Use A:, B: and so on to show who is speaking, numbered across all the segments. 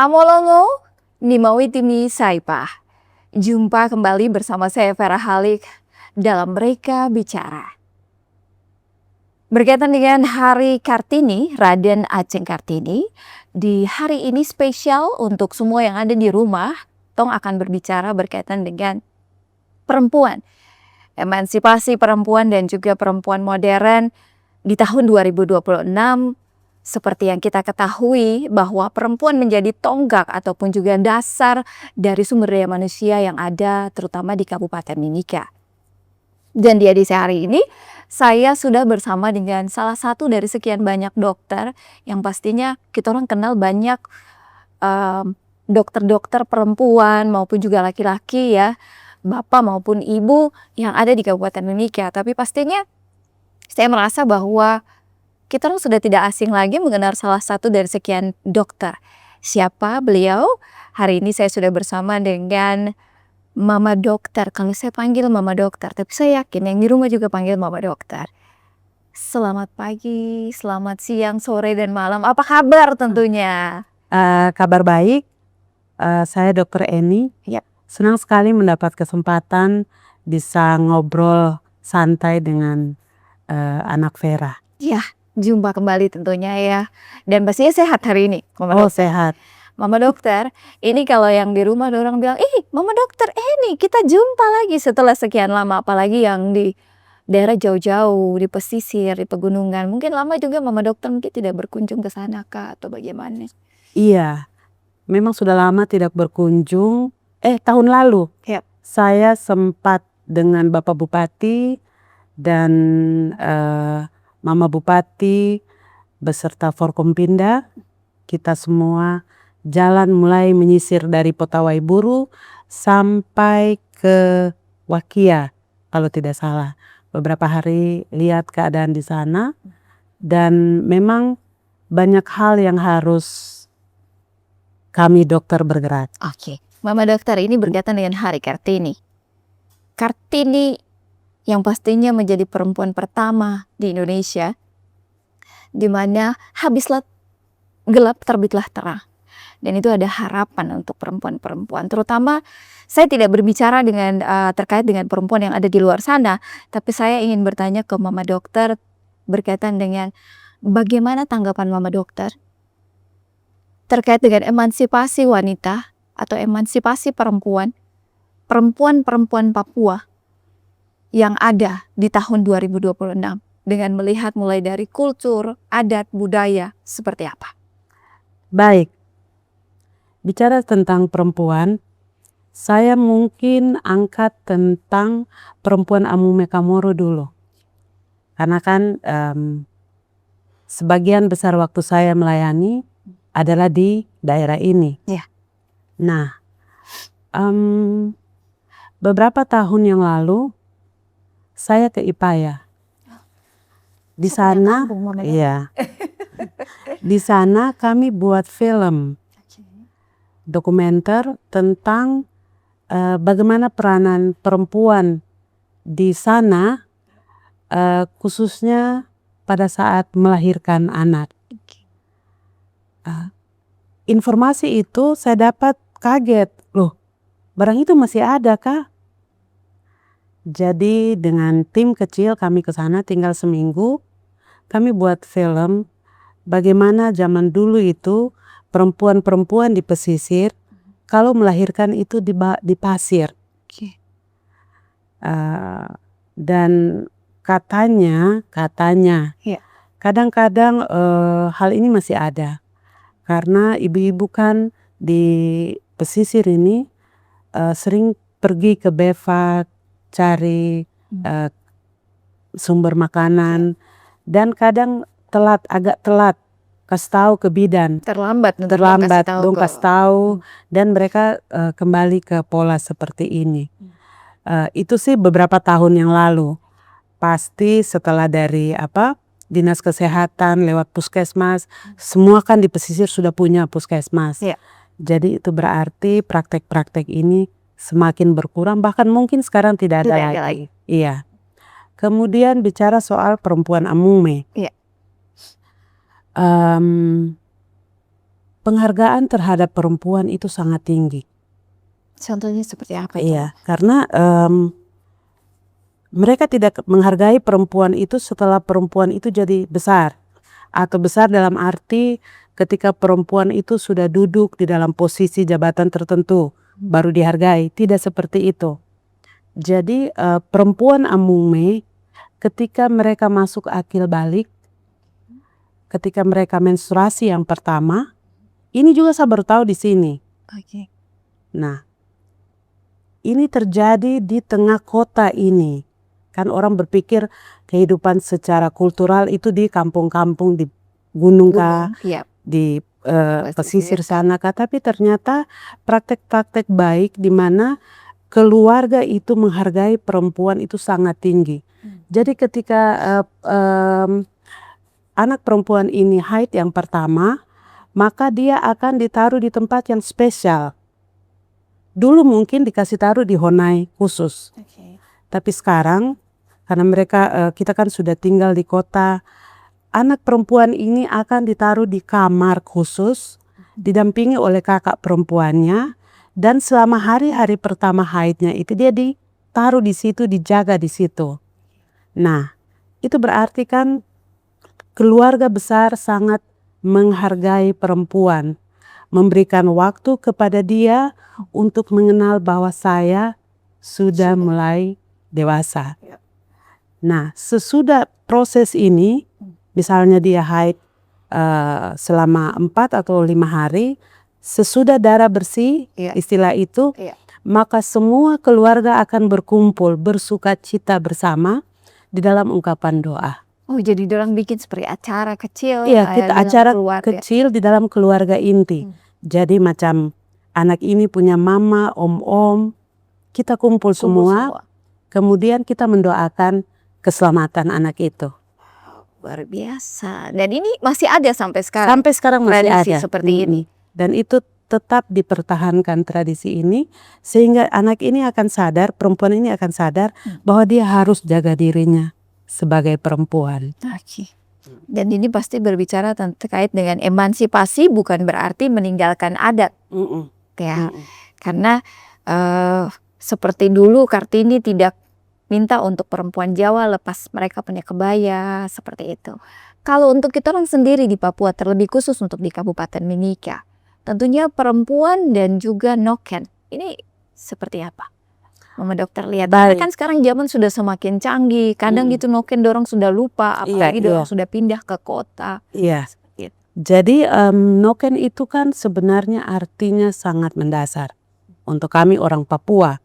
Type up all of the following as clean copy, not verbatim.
A: Amolongo, Nimawitimi Saipah. Jumpa kembali bersama saya Vera Halik dalam Mereka Bicara. Berkaitan dengan Hari Kartini, Raden Ajeng Kartini, di hari ini spesial untuk semua yang ada di rumah. Tong akan berbicara berkaitan dengan perempuan, emansipasi perempuan dan juga perempuan modern di tahun 2026. Seperti yang kita ketahui bahwa perempuan menjadi tonggak ataupun juga dasar dari sumber daya manusia yang ada terutama di Kabupaten Mimika. Dan di edisi hari ini saya sudah bersama dengan salah satu dari sekian banyak dokter yang pastinya kita orang kenal banyak dokter-dokter perempuan maupun juga laki-laki ya, bapak maupun ibu yang ada di Kabupaten Mimika. Tapi pastinya saya merasa bahwa kita sudah tidak asing lagi mengenal salah satu dari sekian dokter. Siapa beliau? Hari ini saya sudah bersama dengan Mama Dokter. Kalau saya panggil Mama Dokter, tapi saya yakin yang di rumah juga panggil Mama Dokter. Selamat pagi, selamat siang, sore, dan malam. Apa kabar tentunya?
B: Kabar baik. Saya Dr. Eni.
A: Yep.
B: Senang sekali mendapat kesempatan bisa ngobrol santai dengan anak Vera.
A: Ya, jumpa kembali tentunya ya. Dan pastinya sehat hari ini, Mama
B: Oh,
A: Dokter.
B: sehat.
A: Mama Dokter, ini kalau yang di rumah orang bilang, Mama Dokter Eni, kita jumpa lagi setelah sekian lama. Apalagi yang di daerah jauh-jauh, di pesisir, di pegunungan. Mungkin lama juga Mama Dokter mungkin tidak berkunjung ke sana kah atau bagaimana?
B: Iya, memang sudah lama tidak berkunjung. Tahun lalu
A: Yep.
B: saya sempat dengan Bapak Bupati dan Mama Bupati beserta Forkompinda. Kita semua jalan mulai menyisir dari Potawai Buru sampai ke Wakia kalau tidak salah. Beberapa hari lihat keadaan di sana dan memang banyak hal yang harus kami dokter bergerak.
A: Oke, Mama Dokter, ini berkaitan dengan Hari Kartini. Kartini yang pastinya menjadi perempuan pertama di Indonesia, di mana habislah gelap terbitlah terang. Dan itu ada harapan untuk perempuan-perempuan. Terutama saya tidak berbicara dengan terkait dengan perempuan yang ada di luar sana, tapi saya ingin bertanya ke Mama Dokter berkaitan dengan bagaimana tanggapan Mama Dokter terkait dengan emansipasi wanita atau emansipasi perempuan, perempuan-perempuan Papua yang ada di tahun 2026 dengan melihat mulai dari kultur, adat, budaya seperti apa?
B: Baik. Bicara tentang perempuan, saya mungkin angkat tentang perempuan Amume Kamoro dulu. Karena kan sebagian besar waktu saya melayani adalah di daerah ini.
A: Ya.
B: Nah, beberapa tahun yang lalu saya ke Ipaya. Di sana, iya. Di sana kami buat film dokumenter tentang bagaimana peranan perempuan di sana, khususnya pada saat melahirkan anak. Informasi itu saya dapat kaget, loh, barang itu masih ada kah? Jadi dengan tim kecil kami ke sana tinggal seminggu, kami buat film bagaimana zaman dulu itu perempuan-perempuan di pesisir kalau melahirkan itu di pasir. Dan katanya kadang-kadang hal ini masih ada karena ibu-ibu kan di pesisir ini sering pergi ke Befak cari sumber makanan dan kadang agak telat kasih tahu ke bidan,
A: terlambat
B: dong kasih tahu dan mereka kembali ke pola seperti ini. Itu sih beberapa tahun yang lalu. Pasti setelah dari dinas kesehatan lewat puskesmas, semua kan di pesisir sudah punya puskesmas.
A: Ya.
B: Jadi itu berarti praktek-praktek ini semakin berkurang, bahkan mungkin sekarang tidak ada lagi. Iya. Kemudian bicara soal perempuan Amume.
A: Ya.
B: penghargaan terhadap perempuan itu sangat tinggi.
A: Contohnya seperti apa itu?
B: Iya, karena mereka tidak menghargai perempuan itu setelah perempuan itu jadi besar. Atau besar dalam arti ketika perempuan itu sudah duduk di dalam posisi jabatan tertentu, baru dihargai. Tidak seperti itu. Jadi perempuan Amume ketika mereka masuk akil balik, ketika mereka menstruasi yang pertama, ini juga saya baru tahu di sini.
A: Oke.
B: Nah, ini terjadi di tengah kota ini. Kan orang berpikir kehidupan secara kultural itu di kampung-kampung, di gunung kah,
A: Iya.
B: di pesisir sana kah. Tapi ternyata praktek-praktek baik di mana keluarga itu menghargai perempuan itu sangat tinggi. Jadi ketika anak perempuan ini haid yang pertama, maka dia akan ditaruh di tempat yang spesial. Dulu mungkin dikasih taruh di honai khusus. Tapi sekarang karena mereka kita kan sudah tinggal di kota, anak perempuan ini akan ditaruh di kamar khusus, didampingi oleh kakak perempuannya, dan selama hari-hari pertama haidnya itu dia ditaruh di situ, dijaga di situ. Nah, itu berarti kan keluarga besar sangat menghargai perempuan, memberikan waktu kepada dia untuk mengenal bahwa saya sudah mulai dewasa. Nah, sesudah proses ini, misalnya dia haid selama 4 atau 5 hari, sesudah darah bersih, istilah itu, maka semua keluarga akan berkumpul, bersukacita bersama di dalam ungkapan doa.
A: Oh, jadi dorang bikin seperti acara kecil.
B: Iya, kita acara
A: keluarga
B: kecil di dalam keluarga inti. Jadi macam anak ini punya mama, om-om, kita kumpul semua, kemudian kita mendoakan keselamatan anak itu.
A: Luar biasa. Dan ini masih ada sampai sekarang.
B: Sampai sekarang masih
A: tradisi
B: ada
A: seperti ini.
B: Dan itu tetap dipertahankan tradisi ini sehingga anak ini akan sadar, perempuan ini akan sadar bahwa dia harus jaga dirinya sebagai perempuan.
A: Oke. Dan ini pasti berbicara terkait dengan emansipasi, bukan berarti meninggalkan adat. Ya. Karena seperti dulu Kartini tidak minta untuk perempuan Jawa lepas mereka punya kebaya, seperti itu. Kalau untuk kita orang sendiri di Papua, terlebih khusus untuk di Kabupaten Mimika, tentunya perempuan dan juga noken, ini seperti apa? Mama Dokter lihat, kan sekarang zaman sudah semakin canggih, kadang gitu noken dorong sudah lupa, apalagi dorong sudah pindah ke kota.
B: Iya. Jadi noken itu kan sebenarnya artinya sangat mendasar untuk kami orang Papua.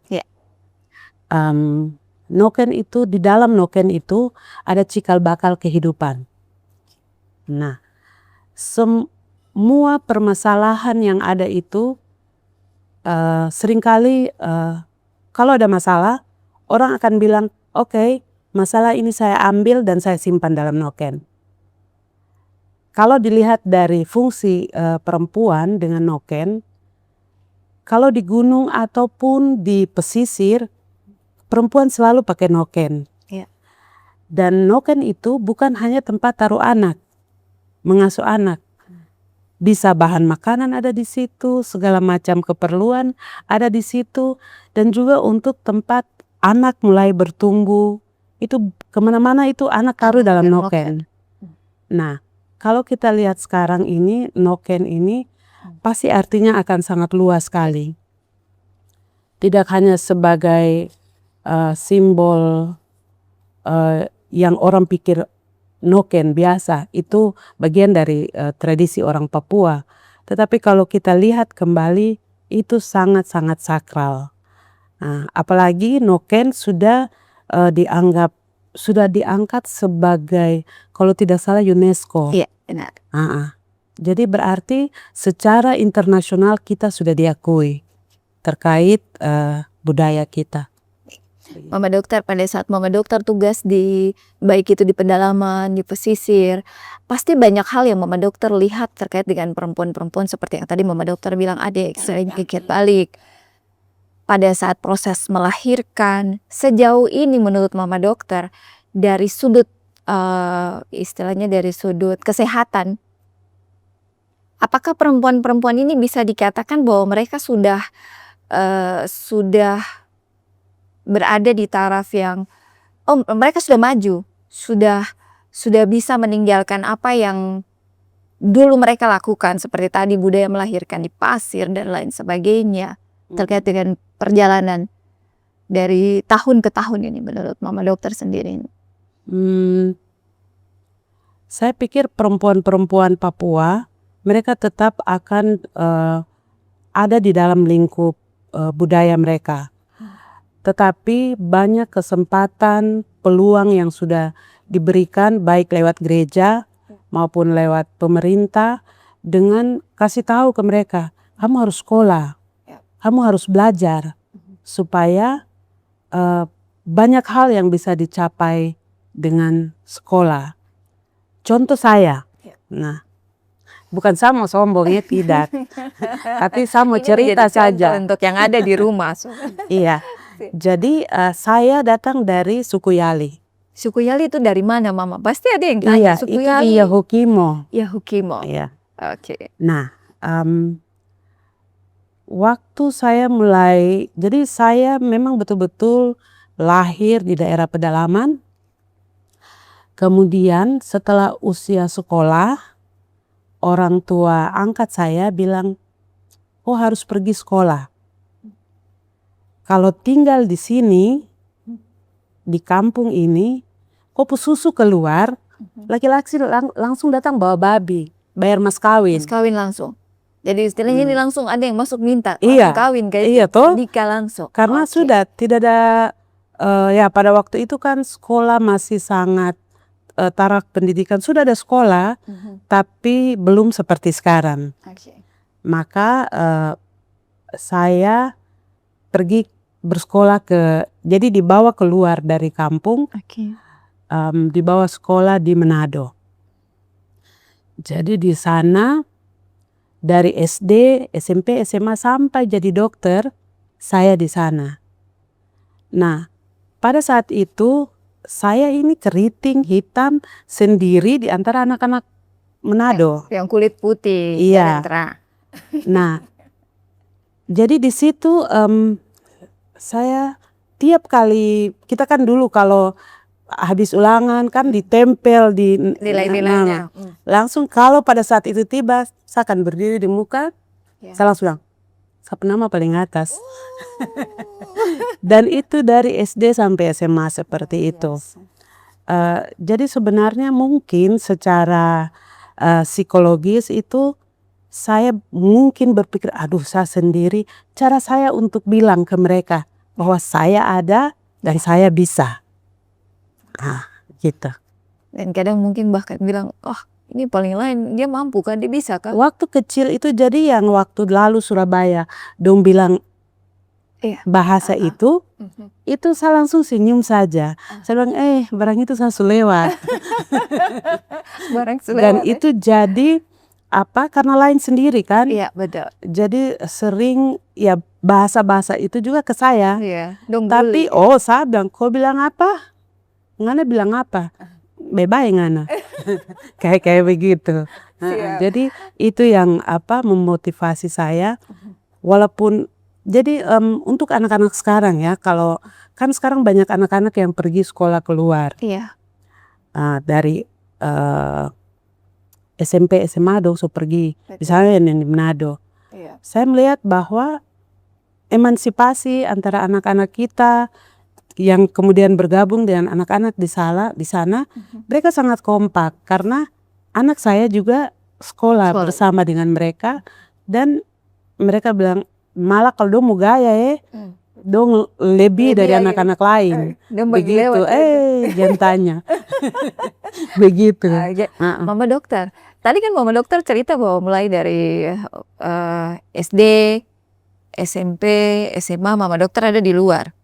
B: Noken itu, di dalam noken itu ada cikal bakal kehidupan. Nah, semua permasalahan yang ada itu seringkali kalau ada masalah, orang akan bilang, oke, masalah ini saya ambil dan saya simpan dalam noken. Kalau dilihat dari fungsi perempuan dengan noken, kalau di gunung ataupun di pesisir, perempuan selalu pakai noken. Dan noken itu bukan hanya tempat taruh anak, mengasuh anak. Bisa bahan makanan ada di situ, segala macam keperluan ada di situ, dan juga untuk tempat anak mulai bertumbuh, itu kemana-mana itu anak taruh dalam noken. Nah, kalau kita lihat sekarang ini, noken ini pasti artinya akan sangat luas sekali. Tidak hanya sebagai simbol yang orang pikir noken biasa, itu bagian dari tradisi orang Papua. Tetapi kalau kita lihat kembali, itu sangat-sangat sakral. Apalagi noken sudah diangkat sebagai, kalau tidak salah, UNESCO.
A: Iya, benar.
B: Jadi berarti secara internasional kita sudah diakui terkait budaya kita.
A: Mama Dokter, pada saat Mama Dokter tugas di, baik itu di pedalaman, di pesisir, pasti banyak hal yang Mama Dokter lihat terkait dengan perempuan-perempuan seperti yang tadi Mama Dokter bilang, adik sering pikir balik. Pada saat proses melahirkan, sejauh ini menurut Mama Dokter, dari sudut istilahnya dari sudut kesehatan, apakah perempuan-perempuan ini bisa dikatakan bahwa mereka sudah berada di taraf yang mereka sudah maju, sudah bisa meninggalkan apa yang dulu mereka lakukan, seperti tadi budaya melahirkan di pasir dan lain sebagainya, terkait dengan perjalanan dari tahun ke tahun ini menurut Mama Dokter sendiri?
B: Saya pikir perempuan-perempuan Papua mereka tetap akan ada di dalam lingkup budaya mereka. Tetapi banyak kesempatan, peluang yang sudah diberikan baik lewat gereja maupun lewat pemerintah dengan kasih tahu ke mereka, kamu harus sekolah, kamu harus belajar supaya banyak hal yang bisa dicapai dengan sekolah. Contoh saya, nah bukan saya mau sombong ya, tidak, tapi saya mau cerita saja
A: untuk yang ada di rumah.
B: Iya. Jadi saya datang dari suku Yali.
A: Suku Yali itu dari mana, Mama? Pasti ada yang tanya.
B: Iya,
A: Suku
B: itu
A: Yali.
B: di Yahukimo.
A: Yahukimo.
B: Iya.
A: Oke.
B: Nah, waktu saya mulai, jadi saya memang betul-betul lahir di daerah pedalaman. Kemudian setelah usia sekolah, orang tua angkat saya bilang, oh harus pergi sekolah. Kalau tinggal di sini, di kampung ini, kopi susu keluar, laki-laki langsung datang bawa babi, bayar mas kawin.
A: Mas kawin langsung. Jadi istilahnya ini langsung ada yang masuk minta,
B: Iya,
A: langsung kawin kayak
B: iya toh.
A: nikah langsung.
B: Karena sudah tidak ada, ya pada waktu itu kan sekolah masih sangat taraf pendidikan, sudah ada sekolah, tapi belum seperti sekarang. Maka saya pergi bersekolah jadi dibawa keluar dari kampung, dibawa sekolah di Manado. Jadi di sana dari SD, SMP, SMA sampai jadi dokter, saya di sana. Nah, pada saat itu saya ini keriting hitam sendiri di antara anak-anak Manado.
A: Yang kulit putih.
B: Iya. Nah, jadi di situ saya tiap kali, kita kan dulu kalau habis ulangan kan ditempel di
A: nilai-nilainya.
B: Langsung kalau pada saat itu tiba, saya akan berdiri di muka, saya langsung bilang, saya nama paling atas. Dan itu dari SD sampai SMA seperti itu. Jadi sebenarnya mungkin secara psikologis itu saya mungkin berpikir, aduh saya sendiri, cara saya untuk bilang ke mereka bahwa saya ada dan saya bisa. Nah, gitu.
A: Dan kadang mungkin bahkan bilang, oh ini paling lain, dia mampu kan, dia bisa kan?
B: Waktu kecil itu jadi yang waktu lalu Surabaya, dong bilang bahasa itu saya langsung senyum saja. Saya bilang, barang itu saya lewat.
A: Barang selewat.
B: Dan itu jadi apa? Karena lain sendiri kan?
A: Iya, betul.
B: Jadi sering ya bahasa-bahasa itu juga ke saya.
A: Iya.
B: Tapi saya bilang, kau bilang apa? Ngana bilang apa? Bebas ngana. Kayak begitu. Jadi itu yang memotivasi saya. Walaupun jadi untuk anak-anak sekarang ya, kalau kan sekarang banyak anak-anak yang pergi sekolah keluar.
A: Iya.
B: Dari SMP, SMA dong pergi, misalnya yang di Manado. Saya melihat bahwa emansipasi antara anak-anak kita yang kemudian bergabung dengan anak-anak di sana, mereka sangat kompak karena anak saya juga sekolah bersama dengan mereka dan mereka bilang malah kalau dong mau gaya dong lebih dari anak-anak lain. Begitu, jangan tanya. Begitu.
A: Mama Dokter, tadi kan Mama Dokter cerita bahwa mulai dari SD, SMP, SMA, Mama Dokter ada di luar.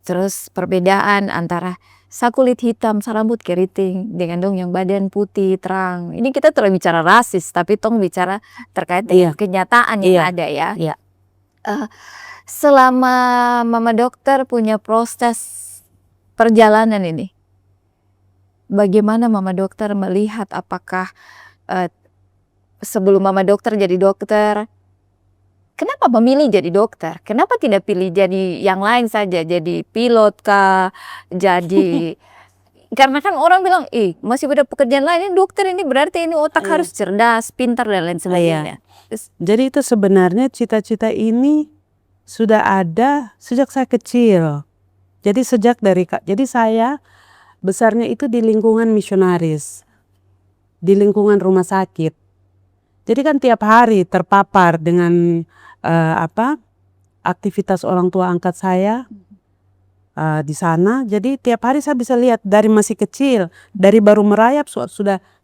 A: Terus perbedaan antara sa kulit hitam, sa rambut keriting dengan dong yang badan putih terang. Ini kita terlalu bicara rasis, tapi tong bicara terkait dengan kenyataan yang ada ya. Selama Mama Dokter punya proses perjalanan ini, bagaimana Mama Dokter melihat apakah sebelum mama dokter jadi dokter, kenapa memilih jadi dokter? Kenapa tidak pilih jadi yang lain saja, jadi pilot kah, jadi karena kan orang bilang, masih ada pekerjaan lain, ini dokter ini berarti ini otak
B: Iya.
A: harus cerdas, pintar dan lain sebagainya. Terus,
B: Jadi itu sebenarnya cita-cita ini sudah ada sejak saya kecil. Jadi jadi saya besarnya itu di lingkungan misionaris, di lingkungan rumah sakit. Jadi kan tiap hari terpapar dengan aktivitas orang tua angkat saya di sana. Jadi tiap hari saya bisa lihat dari masih kecil, dari baru merayap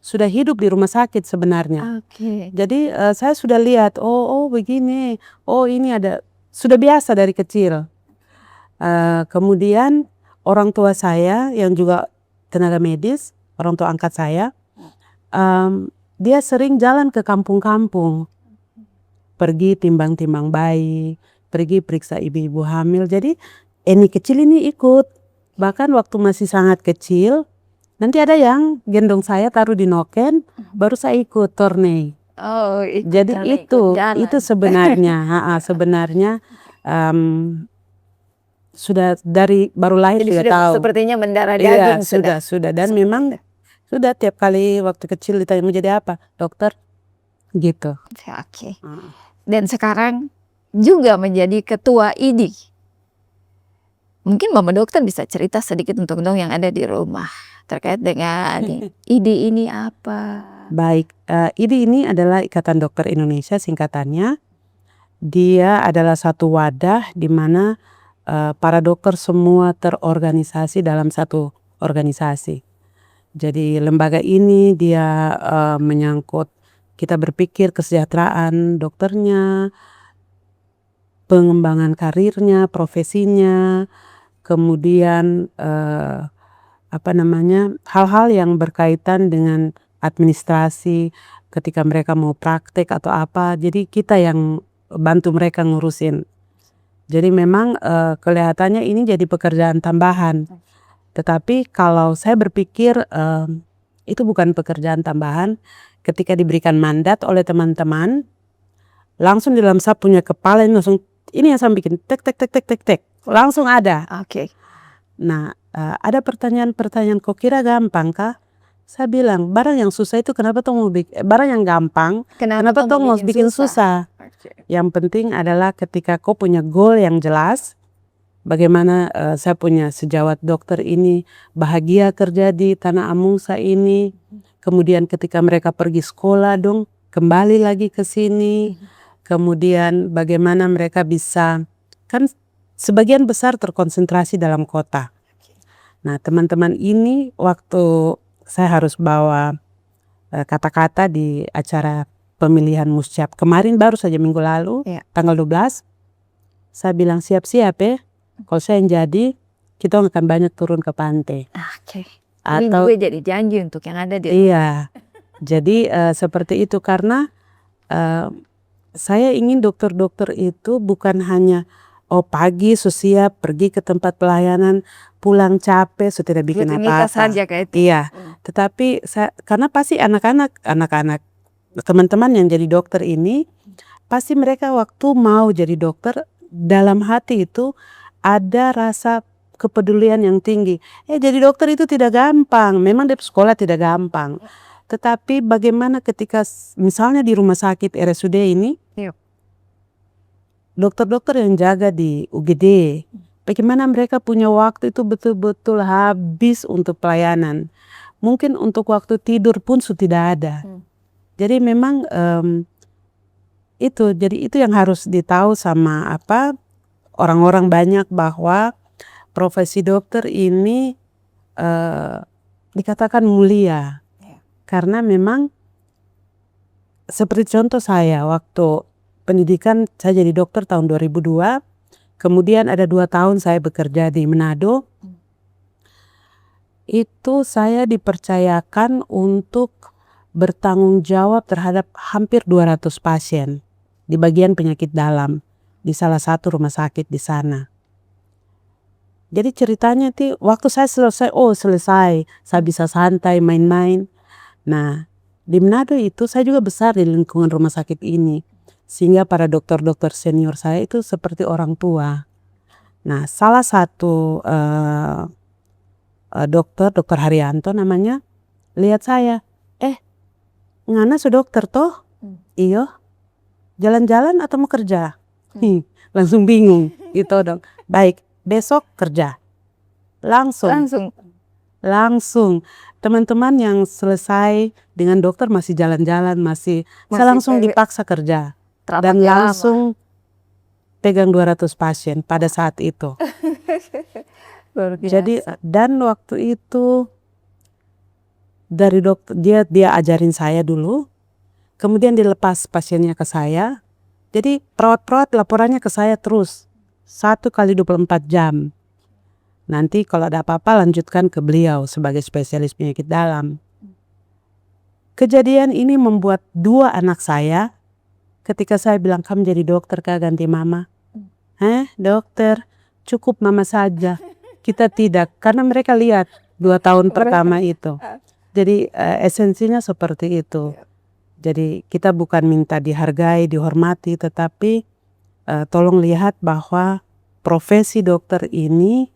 B: sudah hidup di rumah sakit sebenarnya.
A: oke.
B: Jadi saya sudah lihat, oh begini, oh ini ada, sudah biasa dari kecil. Kemudian orang tua saya yang juga tenaga medis, orang tua angkat saya, dia sering jalan ke kampung-kampung, pergi timbang-timbang bayi, pergi periksa ibu-ibu hamil. Jadi ini kecil ini ikut, bahkan waktu masih sangat kecil, nanti ada yang gendong saya taruh di noken, baru saya ikut torne.
A: Oh,
B: Jadi itu sebenarnya, sebenarnya sudah dari baru lahir
A: jadi
B: sudah
A: sudah
B: tahu.
A: sepertinya mendarah
B: Iya,
A: daging
B: sudah dan memang sudah tiap kali waktu kecil ditanya mau jadi apa, dokter, gitu.
A: Oke. Dan sekarang juga menjadi ketua IDI. Mungkin mama dokter bisa cerita sedikit untuk dong yang ada di rumah terkait dengan IDI ini apa?
B: Baik, IDI ini adalah Ikatan Dokter Indonesia singkatannya. Dia adalah satu wadah di mana para dokter semua terorganisasi dalam satu organisasi. Jadi lembaga ini dia menyangkut kita berpikir kesejahteraan dokternya, pengembangan karirnya, profesinya, kemudian hal-hal yang berkaitan dengan administrasi ketika mereka mau praktek atau apa. Jadi kita yang bantu mereka ngurusin. Jadi memang kelihatannya ini jadi pekerjaan tambahan. Tetapi kalau saya berpikir itu bukan pekerjaan tambahan. Ketika diberikan mandat oleh teman-teman, langsung di dalam saya punya kepala ini langsung, ini yang saya bikin tek tek tek tek tek tek, langsung ada.
A: Oke.
B: Nah ada pertanyaan kok kira gampang kah? Saya bilang barang yang susah itu kenapa tong mau barang yang gampang kenapa tong mau bikin susah? Yang penting adalah ketika kau punya goal yang jelas, bagaimana saya punya sejawat dokter ini bahagia kerja di Tanah Amungsa ini, kemudian ketika mereka pergi sekolah dong kembali lagi ke sini, kemudian bagaimana mereka bisa, kan sebagian besar terkonsentrasi dalam kota. Nah teman-teman ini waktu saya harus bawa kata-kata di acara pemilihan Muscap kemarin baru saja minggu lalu, tanggal 12, saya bilang siap-siap ya, kalau saya yang jadi kita akan banyak turun ke pantai.
A: Oke.
B: Atau
A: Ini gue jadi janji untuk yang ada di
B: iya, jadi seperti itu karena saya ingin dokter-dokter itu bukan hanya pagi siap pergi ke tempat pelayanan, pulang capek tidak bikin apa-apa.
A: saja kayak itu.
B: Iya, tetapi karena pasti anak-anak teman-teman yang jadi dokter ini pasti mereka waktu mau jadi dokter dalam hati itu ada rasa kepedulian yang tinggi. Jadi dokter itu tidak gampang, memang di sekolah tidak gampang. Tetapi bagaimana ketika misalnya di rumah sakit RSUD ini, dokter-dokter yang jaga di UGD, bagaimana mereka punya waktu itu betul-betul habis untuk pelayanan. Mungkin untuk waktu tidur pun sudah tidak ada. Jadi memang jadi itu yang harus ditahu sama orang-orang banyak bahwa profesi dokter ini dikatakan mulia. Karena memang seperti contoh saya waktu pendidikan saya jadi dokter tahun 2002, kemudian ada 2 tahun saya bekerja di Manado. Itu saya dipercayakan untuk bertanggung jawab terhadap hampir 200 pasien di bagian penyakit dalam di salah satu rumah sakit di sana. Jadi ceritanya waktu saya selesai, selesai, saya bisa santai main-main. Nah Di Manado itu saya juga besar di lingkungan rumah sakit ini. Sehingga para dokter-dokter senior saya itu seperti orang tua. Nah, salah satu dokter Haryanto namanya, lihat saya, ngana su dokter toh? Iyo, jalan-jalan atau mau kerja? Langsung bingung gitu dong. Baik, besok kerja. Langsung. Teman-teman yang selesai dengan dokter masih jalan-jalan, saya langsung dipaksa kerja. Dan langsung pegang 200 pasien pada saat itu. Jadi dan waktu itu dari dokter dia ajarin saya dulu, kemudian dilepas pasiennya ke saya. Jadi perawat-perawat laporannya ke saya terus 1 kali 24 jam. Nanti kalau ada apa-apa lanjutkan ke beliau sebagai spesialis penyakit dalam. Kejadian ini membuat 2 anak saya, ketika saya bilang kamu jadi dokter kah ganti mama? Dokter, cukup mama saja. Kita tidak, karena mereka lihat 2 tahun pertama itu. Jadi esensinya seperti itu. Jadi kita bukan minta dihargai, dihormati, tetapi tolong lihat bahwa profesi dokter ini,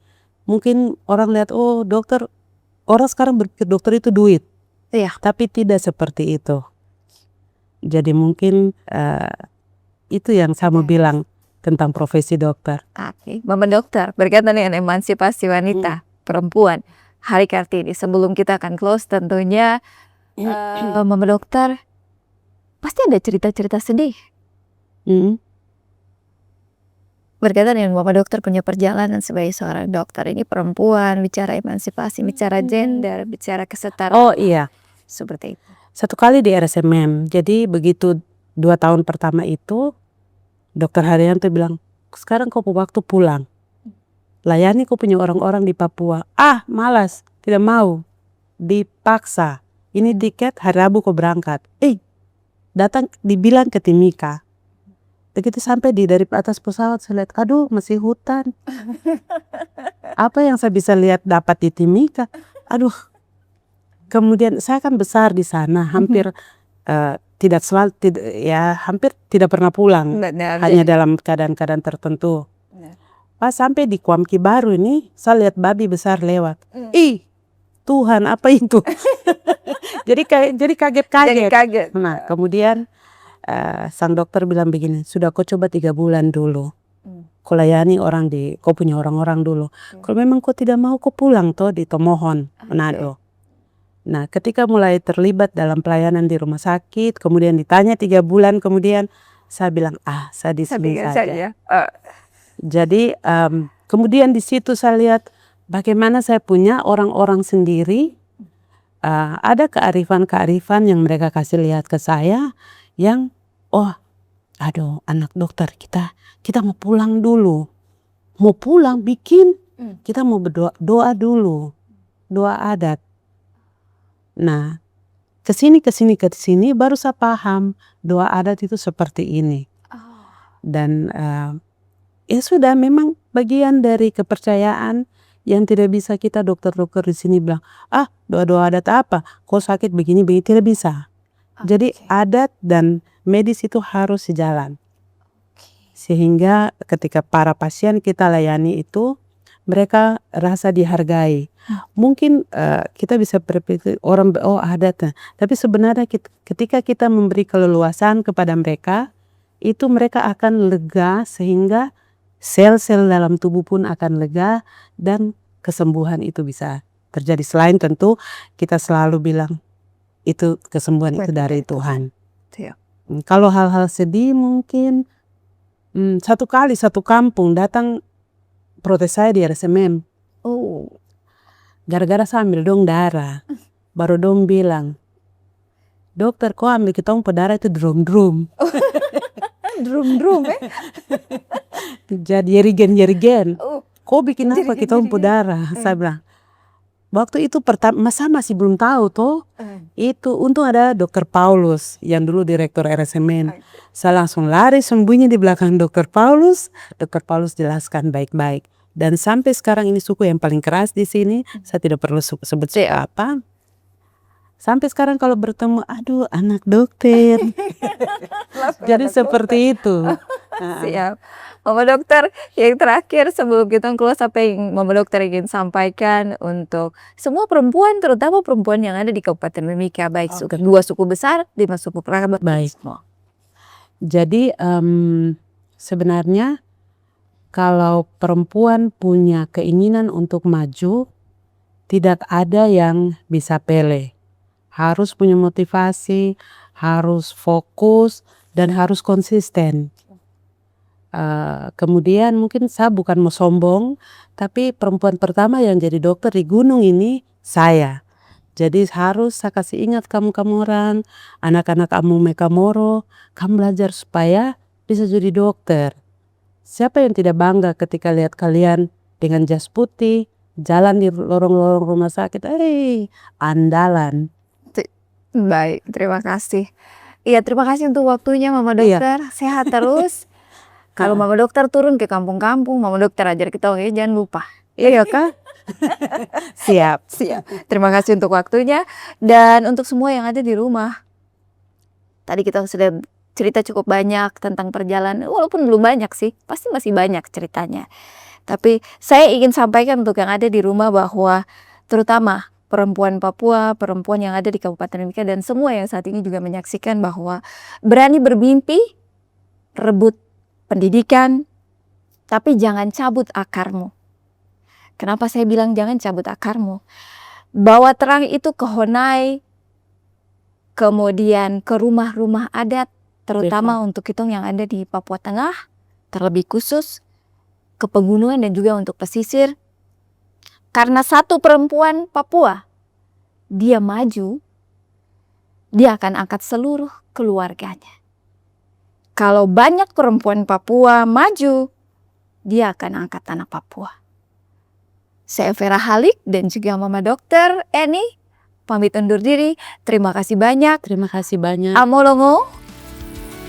B: mungkin orang lihat, oh dokter, orang sekarang berpikir dokter itu duit.
A: Iya.
B: Tapi tidak seperti itu. Jadi mungkin itu yang saya mau bilang tentang profesi dokter.
A: Oke, Mama Dokter, berkaitan dengan emansipasi wanita, perempuan, Hari Kartini. Sebelum kita akan close tentunya, Mama Dokter, pasti ada cerita-cerita sedih. Berkaitan dengan Mama Dokter punya perjalanan sebagai seorang dokter. Ini perempuan, bicara emansipasi, bicara gender, bicara kesetaraan.
B: Oh iya.
A: Seperti itu.
B: Satu kali di RSMM, jadi begitu 2 tahun pertama itu, Dokter Haryanto bilang, sekarang kau waktu pulang. Layani kau punya orang-orang di Papua. Malas, tidak mau. Dipaksa. Ini tiket hari Rabu kau berangkat. Datang dibilang ke Timika. Begitu sampai dari atas pesawat saya lihat, aduh masih hutan. Apa yang saya bisa lihat dapat di Timika? Aduh. Kemudian saya kan besar di sana, hampir tidak selalu, hampir tidak pernah pulang, hanya dalam keadaan-keadaan tertentu. Pas sampai di Kuamki Baru ini, saya lihat babi besar lewat. Tuhan, apa itu? Jadi kaget-kaget. Nah, kemudian sang dokter bilang begini, sudah kau coba 3 bulan dulu. Kau layani kau punya orang-orang dulu. Kalau memang kau tidak mau, kau pulang toh di Tomohon, Manado. Nah, ketika mulai terlibat dalam pelayanan di rumah sakit, kemudian ditanya 3 bulan kemudian, saya bilang, saya di sini saja. Jadi kemudian di situ saya lihat bagaimana saya punya orang-orang sendiri, ada kearifan-kearifan yang mereka kasih lihat ke saya, yang aduh anak dokter kita mau pulang dulu, mau pulang bikin, kita mau berdoa dulu, doa adat. Nah, kesini baru saya paham doa adat itu seperti ini. Dan ya sudah, memang bagian dari kepercayaan yang tidak bisa kita dokter-dokter di sini bilang, doa-doa adat apa? Kok sakit begini tidak bisa. Jadi adat dan medis itu harus sejalan. Sehingga ketika para pasien kita layani itu, mereka rasa dihargai. Mungkin kita bisa berpikir orang adatnya, tapi sebenarnya ketika kita memberi keleluasan kepada mereka, itu mereka akan lega, sehingga sel-sel dalam tubuh pun akan lega dan kesembuhan itu bisa terjadi. Selain tentu kita selalu bilang itu kesembuhan itu dari Tuhan. Kalau hal-hal sedih mungkin satu kali satu kampung datang protes saya di RSMM. Gara-gara saya ambil dong darah, baru dong bilang, dokter kok ambil kitong darah itu drum-drum.
A: Drum-drum
B: Jadi jerigen. Kok bikin apa kitong darah? Saya bilang, waktu itu pertama saya masih belum tahu toh. Itu untung ada Dokter Paulus yang dulu direktur RSMN. Saya langsung lari sembunyi di belakang Dokter Paulus. Dokter Paulus jelaskan baik-baik. Dan sampai sekarang ini suku yang paling keras di sini, saya tidak perlu sebut apa. Sampai sekarang kalau bertemu, aduh anak dokter. Jadi seperti itu.
A: Siap. Mama Dokter, yang terakhir sebelum kita close, apa yang Mama Dokter ingin sampaikan untuk semua perempuan, terutama perempuan yang ada di Kabupaten Mimika, baik dua suku besar, 5 suku kerabat,
B: Baik.
A: semua.
B: Jadi sebenarnya kalau perempuan punya keinginan untuk maju, tidak ada yang bisa pele. Harus punya motivasi, harus fokus, dan harus konsisten. Kemudian mungkin saya bukan mau sombong, tapi perempuan pertama yang jadi dokter di gunung ini saya. Jadi harus saya kasih ingat kamu orang, anak-anak kamu Mekamoro, kamu belajar supaya bisa jadi dokter. Siapa yang tidak bangga ketika lihat kalian dengan jas putih, jalan di lorong-lorong rumah sakit, andalan.
A: Baik, terima kasih. Iya, terima kasih untuk waktunya Mama Dokter. Sehat terus. Kalau Mama Dokter turun ke kampung-kampung, Mama Dokter ajar kita, oke, jangan lupa.
B: Iya kah? Siap.
A: Siap. Terima kasih untuk waktunya. Dan untuk semua yang ada di rumah, tadi kita sudah cerita cukup banyak tentang perjalanan, walaupun belum banyak sih, pasti masih banyak ceritanya. Tapi saya ingin sampaikan untuk yang ada di rumah bahwa terutama perempuan Papua, perempuan yang ada di Kabupaten Mimika, dan semua yang saat ini juga menyaksikan bahwa berani bermimpi, rebut pendidikan, tapi jangan cabut akarmu. Kenapa saya bilang jangan cabut akarmu? Bawa terang itu ke Honai, kemudian ke rumah-rumah adat, terutama untuk kita yang ada di Papua Tengah, terlebih khusus ke pegunungan dan juga untuk pesisir. Karena satu perempuan Papua, dia maju, dia akan angkat seluruh keluarganya. Kalau banyak perempuan Papua maju, dia akan angkat anak Papua. Saya Vera Halik dan juga Mama Dokter Eni pamit undur diri. Terima kasih banyak.
B: Terima kasih banyak.
A: Amolongo,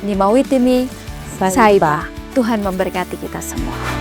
A: Nimawitimi,
B: Saipa.
A: Saipa. Tuhan memberkati kita semua.